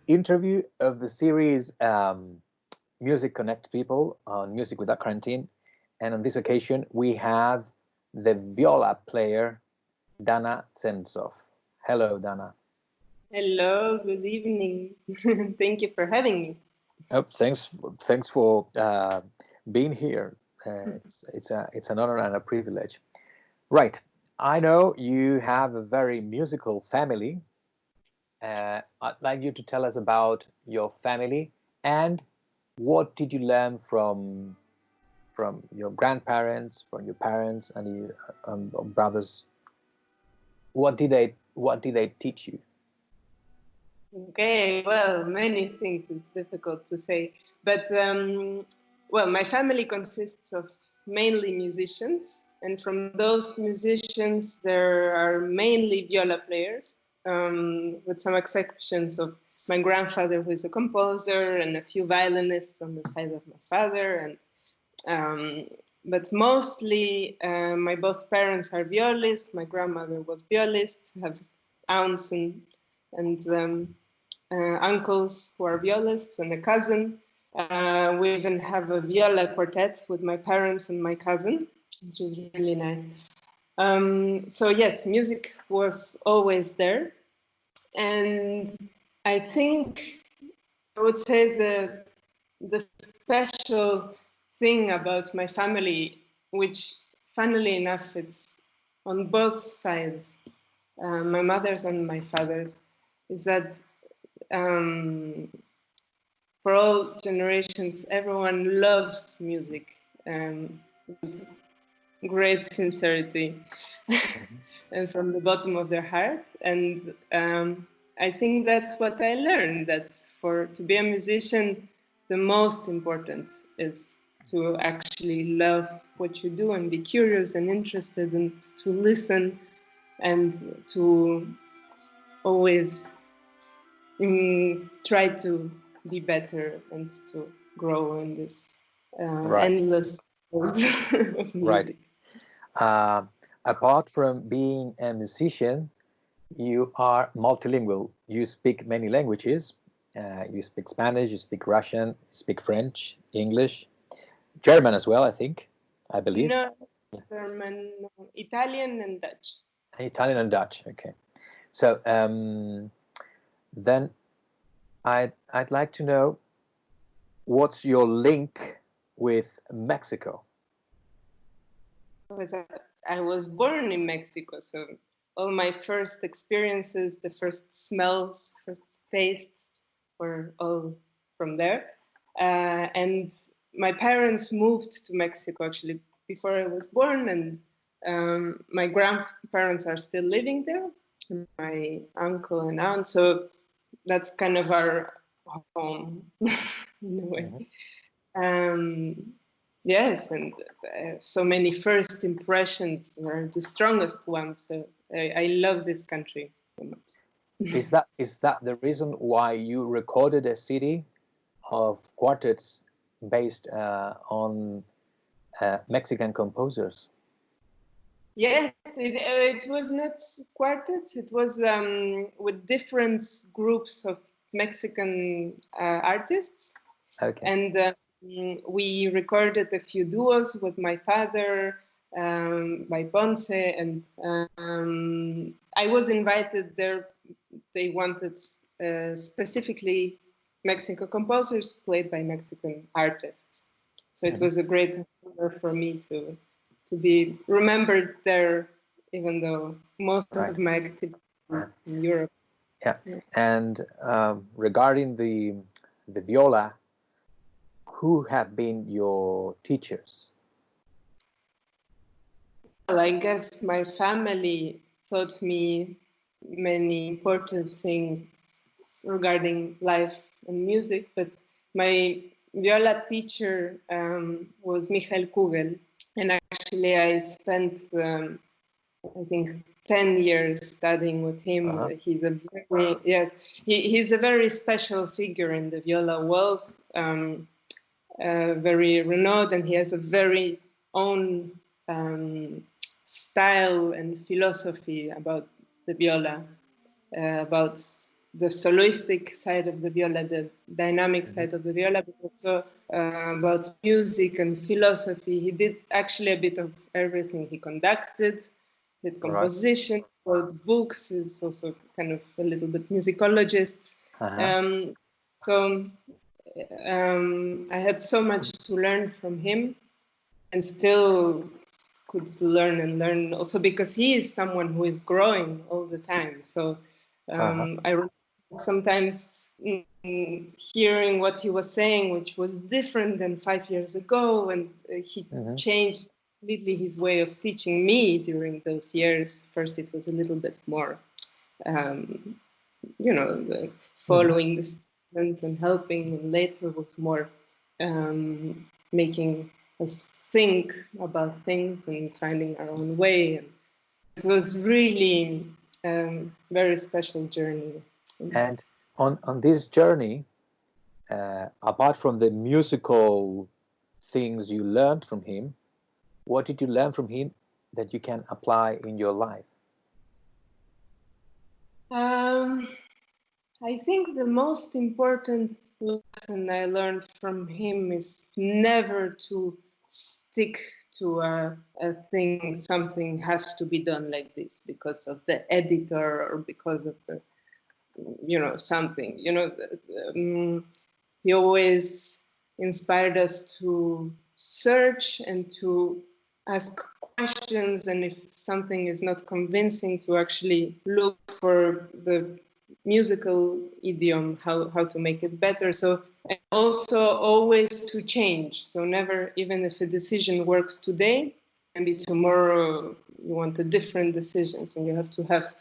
interview of the series Music Connect People on Music Without Quarantine. And on this occasion, we have the viola player, Dana Zemtsov. Hello, Dana. Hello, good evening. Thank you for having me. Oh, thanks for being here. It's an honor and a privilege. Right. I know you have a very musical family. I'd like you to tell us about your family and what did you learn from your grandparents, from your parents, and your brothers. What did they teach you? Okay, well, many things. It's difficult to say, but well, my family consists of mainly musicians, and from those musicians, there are mainly viola players, with some exceptions of my grandfather, who is a composer, and a few violinists on the side of my father, but mostly my both parents are violists. My grandmother was violist. I have aunts and uncles who are violists and a cousin. We even have a viola quartet with my parents and my cousin, which is really nice. So yes, music was always there. And I think I would say the special thing about my family, which funnily enough, it's on both sides, my mother's and my father's, is that for all generations, everyone loves music with great sincerity and from the bottom of their heart. And I think that's what I learned, that to be a musician, the most important is to actually love what you do and be curious and interested and to listen and to always try to be better and to grow in this endless world of music. Right. Apart from being a musician, you are multilingual. You speak many languages. You speak Spanish, you speak Russian, you speak French, English, German as well, I believe. No, German, Italian and Dutch. Italian and Dutch, okay. So then I'd like to know, what's your link with Mexico? I was born in Mexico, so all my first experiences, the first smells, first tastes were all from there. And my parents moved to Mexico actually before I was born, and my grandparents are still living there, my uncle and aunt, so that's kind of our home in a way. Yes, and so many first impressions are the strongest ones. So I love this country so much. Is that the reason why you recorded a CD of quartets based on Mexican composers? Yes, it was not quartets. It was with different groups of Mexican artists. Okay. And we recorded a few duos with my father, by Ponce, and I was invited there. They wanted specifically Mexican composers played by Mexican artists. So it was a great honor for me to be remembered there, even though most of my activity in Europe. Yeah, and regarding the viola, who have been your teachers? Well, I guess my family taught me many important things regarding life and music, but my viola teacher was Michael Kugel, and actually I spent, I think, 10 years studying with him. He's a very, he's a very special figure in the viola world, very renowned, and he has a very own style and philosophy about the viola, about the soloistic side of the viola, the dynamic side of the viola, but also about music and philosophy. He did actually a bit of everything. He conducted, did composition, wrote books, is also kind of a little bit musicologist. So I had so much to learn from him, and still could learn and learn, also because he is someone who is growing all the time. So I sometimes hearing what he was saying, which was different than 5 years ago, and he changed completely his way of teaching me during those years. First, it was a little bit more, following the student and helping, and later was more making us think about things and finding our own way. And it was really a very special journey. And on this journey, apart from the musical things you learned from him, what did you learn from him that you can apply in your life? I think the most important lesson I learned from him is never to stick to a thing. Something has to be done like this because of the editor or because of the, something. He always inspired us to search and to ask questions, and if something is not convincing, to actually look for the musical idiom, how to make it better. So, and also always to change. So never, even if a decision works today, maybe tomorrow you want a different decision. So you have to have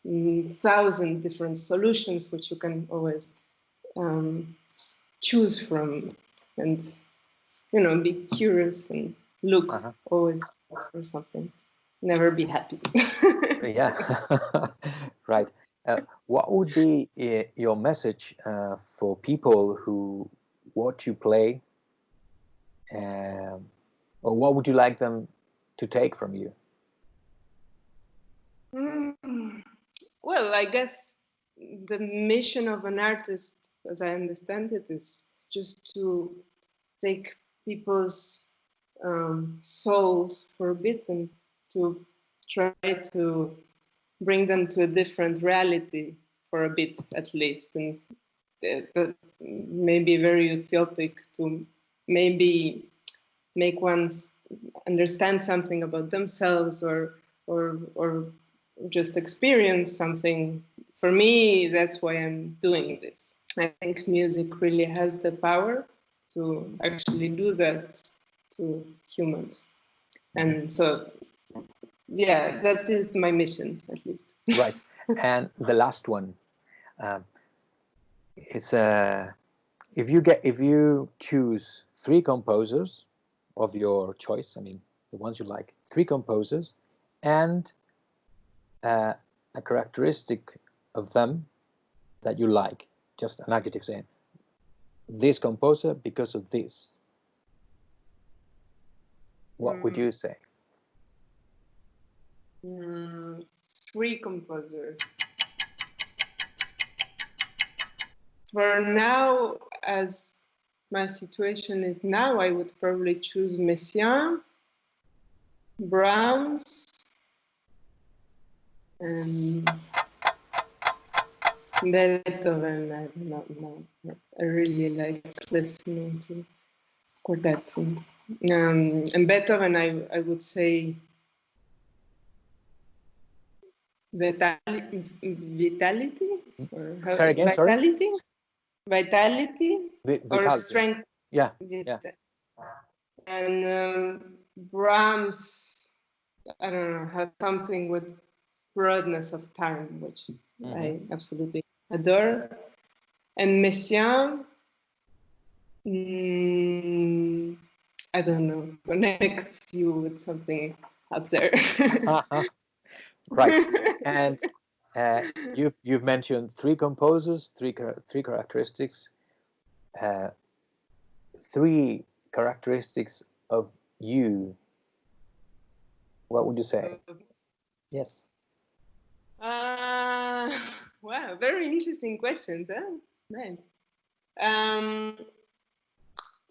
1,000 different solutions, which you can always choose from, and be curious and look always for something. Never be happy. Yeah, right. What would be your message for people who watch you play, or what would you like them to take from you? Well, I guess the mission of an artist, as I understand it, is just to take people's souls for a bit and to try to bring them to a different reality for a bit, at least, and maybe very utopic, to maybe make one understand something about themselves, or just experience something. For me, that's why I'm doing this. I think music really has the power to actually do that to humans. And so, yeah, that is my mission, at least. Right. And the last one, it's if you choose 3 composers of your choice, I mean the ones you like, 3 composers, and a characteristic of them that you like, just an adjective saying this composer because of this, what would you say? 3 composers. For now, as my situation is now, I would probably choose Messiaen, Brahms, and Beethoven. I don't know. I really like listening to quartets. And Beethoven, I would say vitality? Sorry again, vitality? sorry? Vitality or strength. Yeah. And Brahms, I don't know, has something with broadness of time, which I absolutely adore. And Messiaen, I don't know, connects you with something up there. Right. And you've mentioned 3 composers, three characteristics, 3 characteristics of you. What would you say? Yes. Wow, very interesting questions, huh? Nice.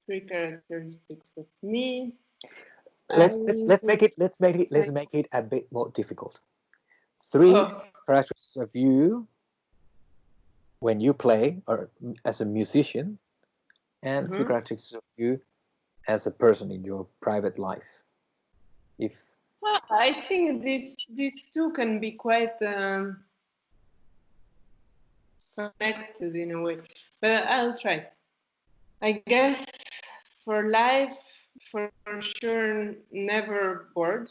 Three characteristics of me. Let's make it a bit more difficult. Three characteristics of you when you play or as a musician, and three characteristics of you as a person in your private life. If I think these two can be quite connected in a way, but I'll try. I guess for life, for sure, never bored.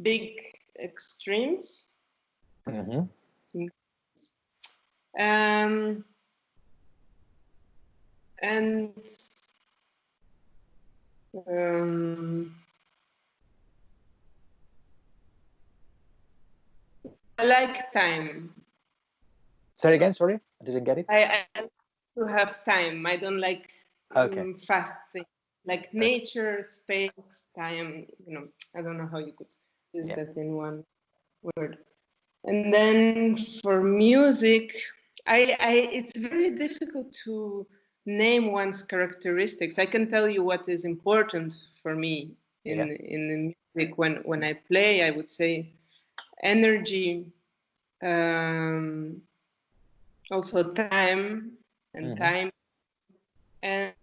Big extremes. And I like time. Say again, sorry, I didn't get it. I like to have time. I don't like fast things. Like nature, space, time, I don't know how you could use that in one word. And then for music, it's very difficult to name one's characteristics. I can tell you what is important for me in the music. When I play, I would say energy, also time and time, and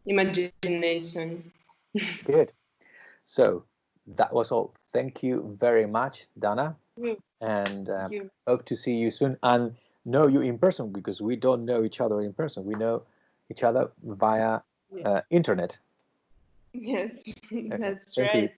imagination. Good. So that was all. Thank you very much, Dana. And hope to see you soon and know you in person, because we don't know each other in person. We know each other via internet. Yes, Okay. that's Thank right. you.